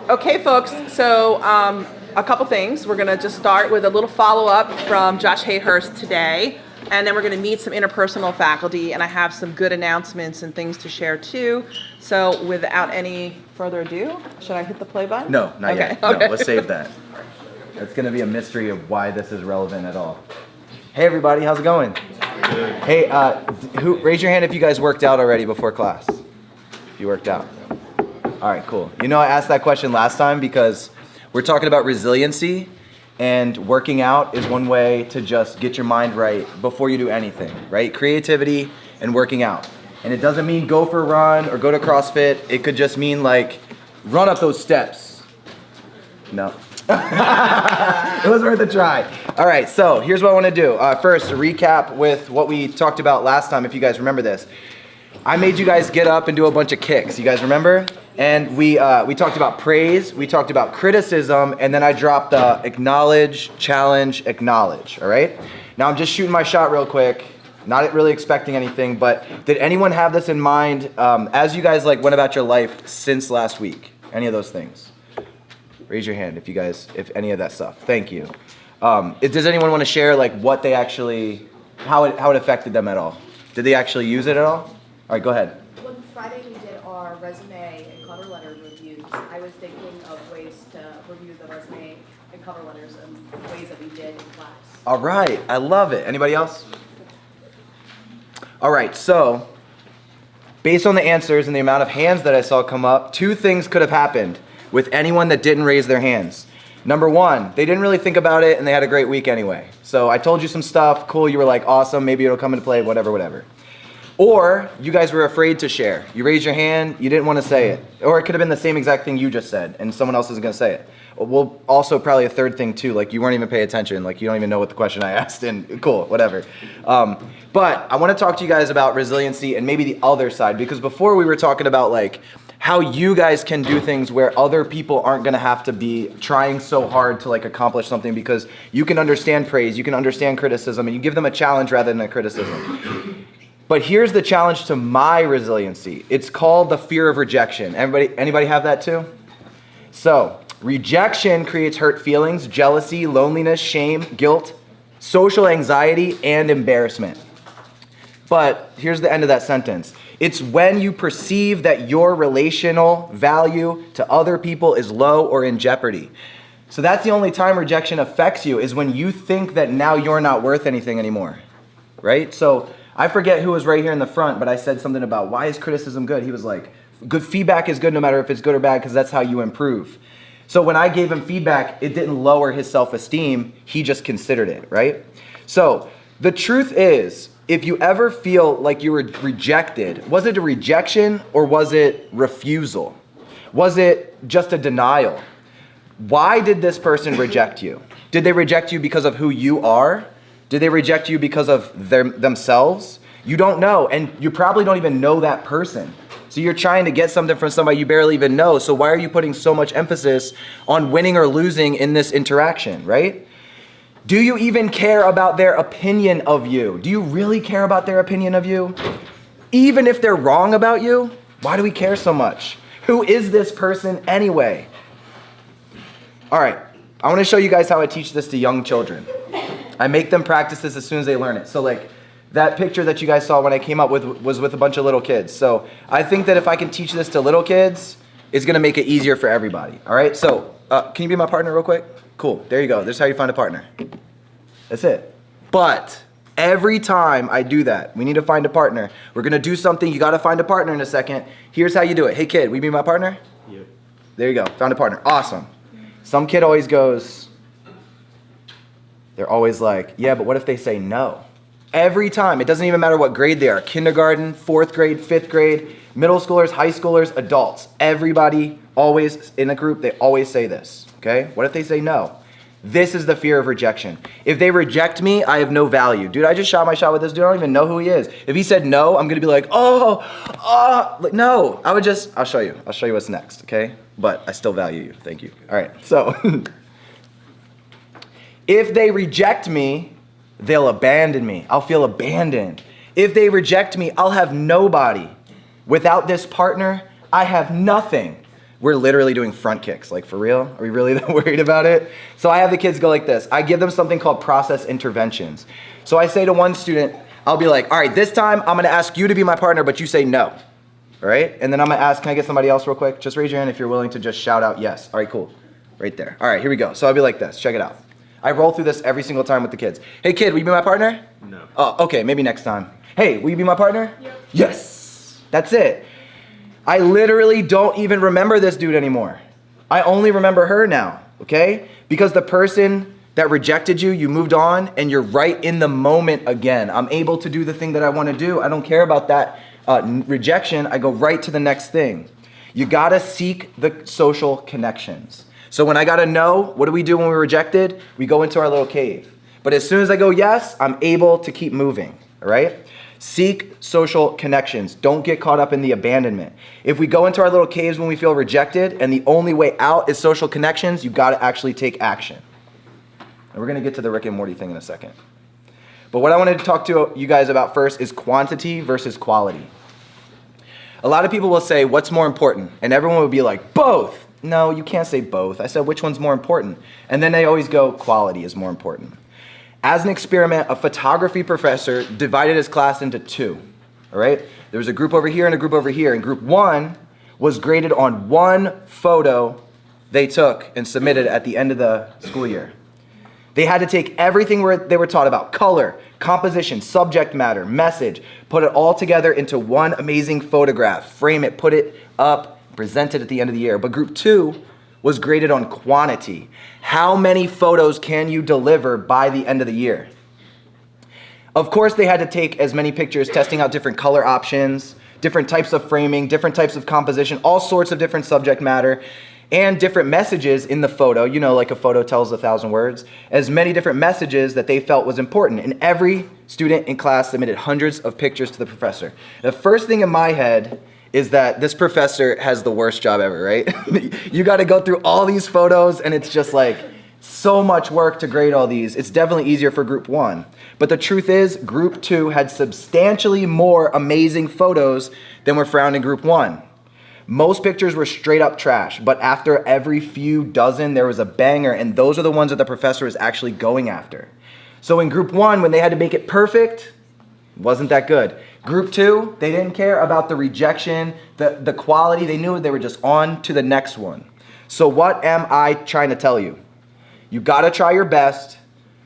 Okay, folks, so a couple things. We're going to just start with a little follow-up from Josh Hayhurst today, and then we're going to meet some interpersonal faculty, and I have some good announcements and things to share too. So without any further ado, should I hit the play button? No, not Okay. yet. No, let's save that. It's going to be a mystery of why this is relevant at all. Hey everybody, how's it going? Good. Hey, raise your hand if you guys worked out already before class. If you worked out. All right, cool. You know, I asked that question last time because we're talking about resiliency, and working out is one way to just get your mind right before you do anything, right? Creativity and working out. And it doesn't mean go for a run or go to CrossFit. It could just mean like run up those steps. No. It was worth a try. All right, so here's what I want to do. First, to recap with what we talked about last time, if you guys remember this. I made you guys get up and do a bunch of kicks. You guys remember? And we talked about praise, we talked about criticism, and then I dropped acknowledge, challenge, acknowledge, all right? Now I'm just shooting my shot real quick, not really expecting anything, but did anyone have this in mind as you guys went about your life since last week? Any of those things? Raise your hand if any of that stuff. Thank you. Does anyone want to share what they actually, how it affected them at all? Did they actually use it at all? All right, go ahead. When Friday we did our resume and cover letter reviews, I was thinking of ways to review the resume and cover letters and ways that we did in class. All right, I love it. Anybody else? All right, so based on the answers and the amount of hands that I saw come up, two things could have happened with anyone that didn't raise their hands. Number one, they didn't really think about it and they had a great week anyway. So I told you some stuff, cool, you were like, awesome, maybe it'll come into play, whatever. Or you guys were afraid to share. You raised your hand, you didn't want to say it. Or it could have been the same exact thing you just said and someone else isn't going to say it. Well, also probably a third thing too, you weren't even paying attention, you don't even know what the question I asked, and cool, whatever. But I want to talk to you guys about resiliency and maybe the other side, because before we were talking about how you guys can do things where other people aren't going to have to be trying so hard to accomplish something, because you can understand praise, you can understand criticism, and you give them a challenge rather than a criticism. But here's the challenge to my resiliency. It's called the fear of rejection. Anybody have that too? So, rejection creates hurt feelings, jealousy, loneliness, shame, guilt, social anxiety, and embarrassment. But here's the end of that sentence. It's when you perceive that your relational value to other people is low or in jeopardy. So that's the only time rejection affects you, is when you think that now you're not worth anything anymore, right? So I forget who was right here in the front, but I said something about, why is criticism good? He was like, good feedback is good no matter if it's good or bad, because that's how you improve. So when I gave him feedback, it didn't lower his self-esteem. He just considered it, right? So the truth is, if you ever feel like you were rejected, was it a rejection or was it refusal? Was it just a denial? Why did this person reject you? Did they reject you because of who you are? Did they reject you because of themselves? You don't know, and you probably don't even know that person. So you're trying to get something from somebody you barely even know. So why are you putting so much emphasis on winning or losing in this interaction, right? Do you even care about their opinion of you? Do you really care about their opinion of you? Even if they're wrong about you, why do we care so much? Who is this person anyway? All right, I want to show you guys how I teach this to young children. I make them practice this as soon as they learn it. So that picture that you guys saw when I came up with was with a bunch of little kids. So I think that if I can teach this to little kids, it's going to make it easier for everybody. All right, so can you be my partner real quick? Cool, there you go. This is how you find a partner. That's it. But every time I do that, we need to find a partner. We're going to do something. You got to find a partner in a second. Here's how you do it. Hey, kid, will you be my partner? Yep. There you go. Found a partner. Awesome. Some kid always goes, they're always like, yeah, but what if they say no? Every time. It doesn't even matter what grade they are. Kindergarten, 4th grade, 5th grade, middle schoolers, high schoolers, adults. Everybody always in a group, they always say this. Okay? What if they say no? This is the fear of rejection. If they reject me, I have no value. Dude, I just shot my shot with this dude. I don't even know who he is. If he said no, I'm going to be like, no. I'll show you. I'll show you what's next, okay? But I still value you. Thank you. All right, so if they reject me, they'll abandon me. I'll feel abandoned. If they reject me, I'll have nobody. Without this partner, I have nothing. we're literally doing front kicks. Like, for real? Are we really that worried about it? So I have the kids go like this. I give them something called process interventions. So I say to one student, I'll be like, all right, this time I'm gonna ask you to be my partner, but you say no. All right? And then I'm gonna ask, can I get somebody else real quick? Just raise your hand if you're willing to just shout out yes. All right, cool. Right there. All right, here we go. So I'll be like this. Check it out. I roll through this every single time with the kids. Hey, kid, will you be my partner? No. Oh, okay, maybe next time. Hey, will you be my partner? Yep. Yes. That's it. I literally don't even remember this dude anymore. I only remember her now, okay? Because the person that rejected you, you moved on, and you're right in the moment again. I'm able to do the thing that I want to do. I don't care about that rejection. I go right to the next thing. You gotta seek the social connections. So when I got a no, what do we do when we're rejected? We go into our little cave. But as soon as I go yes, I'm able to keep moving, all right? Seek social connections. Don't get caught up in the abandonment. If we go into our little caves when we feel rejected and the only way out is social connections, you gotta actually take action. And we're gonna get to the Rick and Morty thing in a second. But what I wanted to talk to you guys about first is quantity versus quality. A lot of people will say, what's more important? And everyone would be like, both. No, you can't say both. I said, which one's more important? And then they always go, quality is more important. As an experiment, a photography professor divided his class into two, all right? There was a group over here and a group over here. And group one was graded on one photo they took and submitted at the end of the school year. They had to take everything they were taught about, color, composition, subject matter, message, put it all together into one amazing photograph, frame it, put it up, present it at the end of the year. But group two was graded on quantity. How many photos can you deliver by the end of the year? Of course, they had to take as many pictures, testing out different color options, different types of framing, different types of composition, all sorts of different subject matter, and different messages in the photo. You know, like a photo tells 1,000 words. As many different messages that they felt was important. And every student in class submitted hundreds of pictures to the professor. The first thing in my head is that this professor has the worst job ever, right? You got to go through all these photos, and it's just like so much work to grade all these. It's definitely easier for group one. But the truth is, group two had substantially more amazing photos than were found in group one. Most pictures were straight up trash, but after every few dozen, there was a banger, and those are the ones that the professor was actually going after. So in group one, when they had to make it perfect, it wasn't that good. Group two, they didn't care about the rejection, the quality. They knew they were just on to the next one. So what am I trying to tell you? You gotta try your best,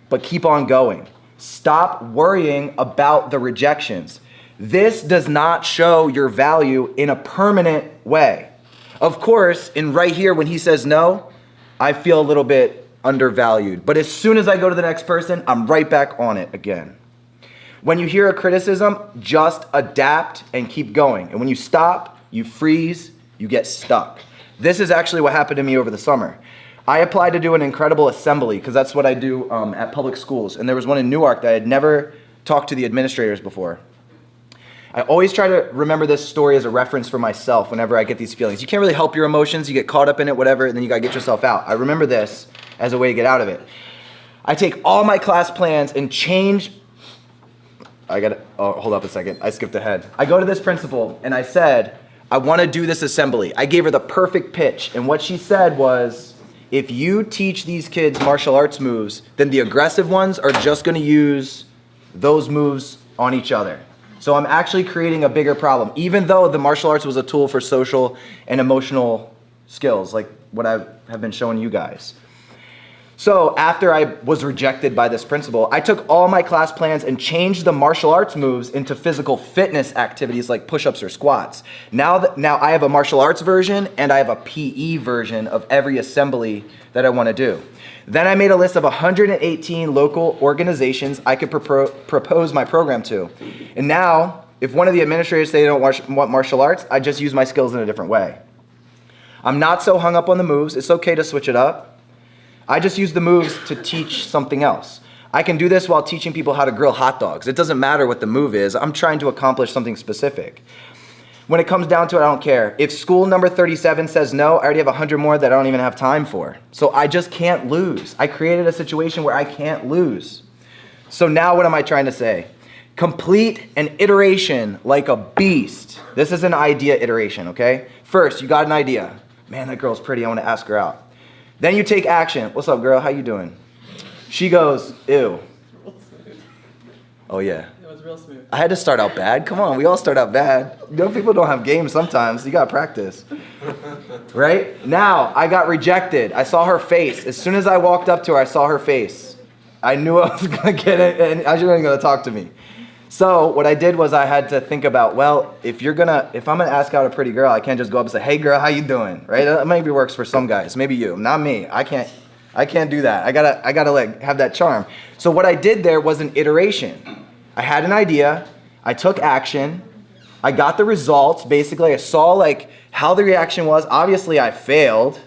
but keep on going. Stop worrying about the rejections. This does not show your value in a permanent way. Of course, in right here, when he says no, I feel a little bit undervalued. But as soon as I go to the next person, I'm right back on it again. When you hear a criticism, just adapt and keep going. And when you stop, you freeze, you get stuck. This is actually what happened to me over the summer. I applied to do an incredible assembly because that's what I do at public schools. And there was one in Newark that I had never talked to the administrators before. I always try to remember this story as a reference for myself whenever I get these feelings. You can't really help your emotions. You get caught up in it, whatever, and then you got to get yourself out. I remember this as a way to get out of it. I take all my class plans and change. Hold up a second. I skipped ahead. I go to this principal and I said, I want to do this assembly. I gave her the perfect pitch. And what she said was, if you teach these kids martial arts moves, then the aggressive ones are just going to use those moves on each other. So I'm actually creating a bigger problem, even though the martial arts was a tool for social and emotional skills, like what I have been showing you guys. So after I was rejected by this principal, I took all my class plans and changed the martial arts moves into physical fitness activities like push-ups or squats. Now I have a martial arts version and I have a PE version of every assembly that I want to do. Then I made a list of 118 local organizations I could propose my program to. And now, if one of the administrators say they don't want martial arts, I just use my skills in a different way. I'm not so hung up on the moves. It's okay to switch it up. I just use the moves to teach something else. I can do this while teaching people how to grill hot dogs. It doesn't matter what the move is. I'm trying to accomplish something specific. When it comes down to it, I don't care. If school number 37 says no, I already have 100 more that I don't even have time for. So I just can't lose. I created a situation where I can't lose. So now what am I trying to say? Complete an iteration like a beast. This is an idea iteration, okay? First, you got an idea. man, that girl's pretty. I want to ask her out. Then you take action. What's up, girl? How you doing? She goes, ew. Oh, yeah. It was real smooth. I had to start out bad. Come on, we all start out bad. People don't have games sometimes. You got to practice. Right? Now, I got rejected. I saw her face. As soon as I walked up to her, I saw her face. I knew I was going to get it, and she wasn't going to talk to me. So what I did was I had to think about, well, if I'm gonna ask out a pretty girl, I can't just go up and say, hey girl, how you doing? Right? That maybe works for some guys, maybe you, not me. I can't do that. I gotta like have that charm. So what I did there was an iteration. I had an idea, I took action, I got the results. Basically, I saw like how the reaction was. Obviously, I failed.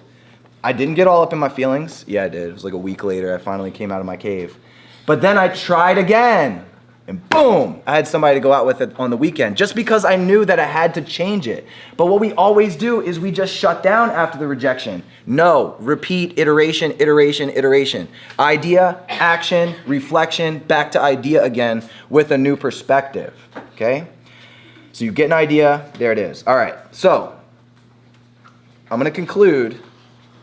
I didn't get all up in my feelings. Yeah, I did. It was like a week later, I finally came out of my cave. But then I tried again. And boom, I had somebody to go out with it on the weekend just because I knew that I had to change it. But what we always do is we just shut down after the rejection. No, repeat, iteration, iteration, iteration. Idea, action, reflection, back to idea again with a new perspective, okay? So you get an idea, there it is. All right, so I'm gonna conclude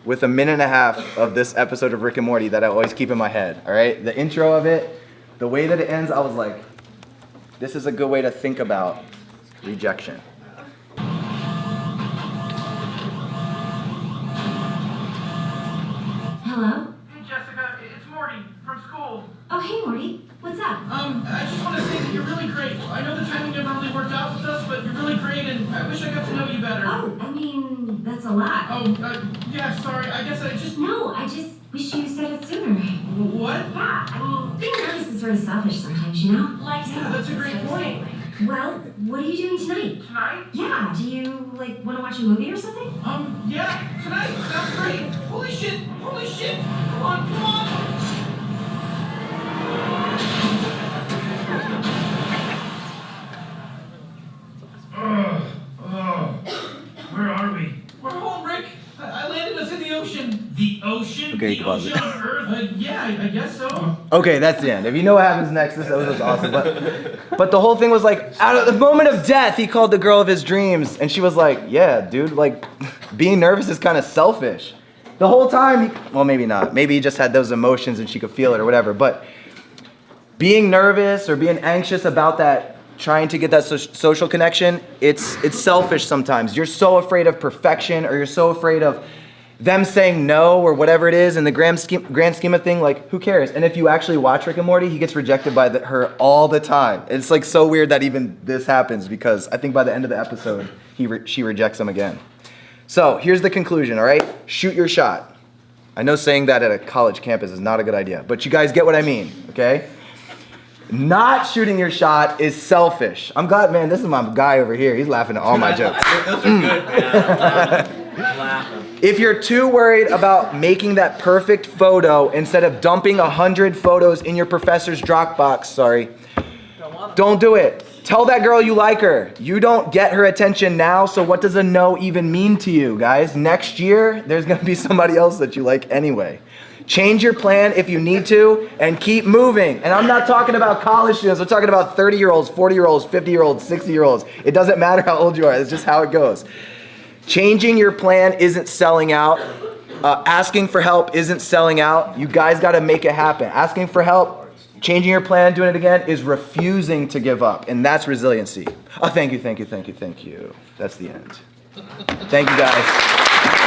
with a minute and a half of this episode of Rick and Morty that I always keep in my head, all right? The intro of it, the way that it ends, I was like, this is a good way to think about rejection. Hello? Hey Jessica, it's Morty from school. Oh, hey, Morty. What's up? I just want to say that you're really great. I know the timing never really worked out with us, but you're really great, and I wish I got to know you better. Oh, I mean, that's a lot. Yeah, sorry. I guess I just... No, I just wish you said it sooner. What? Yeah, I mean, being nervous is sort of selfish sometimes, you know? Yeah, that's a great point. Well, what are you doing tonight? Tonight? Yeah, do you, want to watch a movie or something? Yeah, tonight. Sounds great. Holy shit. Come on. Where are we? We're home, Rick. I landed us in the ocean. The ocean? Okay, the pause it. ocean on Earth? Yeah, I guess so. Okay, that's the end. If you know what happens next, this episode was awesome. But the whole thing was like, out of the moment of death, he called the girl of his dreams. And she was like, yeah, dude, like, being nervous is kind of selfish. The whole time, well, maybe not. Maybe he just had those emotions and she could feel it or whatever. But being nervous or being anxious about that, trying to get that social connection, it's selfish sometimes. You're so afraid of perfection, or you're so afraid of them saying no or whatever it is in the grand scheme of thing, like, who cares? And if you actually watch Rick and Morty, he gets rejected by her all the time. It's like so weird that even this happens, because I think by the end of the episode, she rejects him again. So here's the conclusion, all right? Shoot your shot. I know saying that at a college campus is not a good idea, but you guys get what I mean, okay? Not shooting your shot is selfish. I'm glad, man, this is my guy over here. He's laughing at all my jokes. Those are good, man. I'm laughing. If you're too worried about making that perfect photo instead of dumping 100 photos in your professor's Dropbox, don't do it. Tell that girl you like her. You don't get her attention now, so what does a no even mean to you, guys? Next year, there's gonna be somebody else that you like anyway. Change your plan if you need to, and keep moving. And I'm not talking about college students. I'm talking about 30-year-olds, 40-year-olds, 50-year-olds, 60-year-olds. It doesn't matter how old you are. It's just how it goes. Changing your plan isn't selling out. Asking for help isn't selling out. You guys got to make it happen. Asking for help, changing your plan, doing it again, is refusing to give up. And that's resiliency. Oh, thank you. That's the end. Thank you, guys.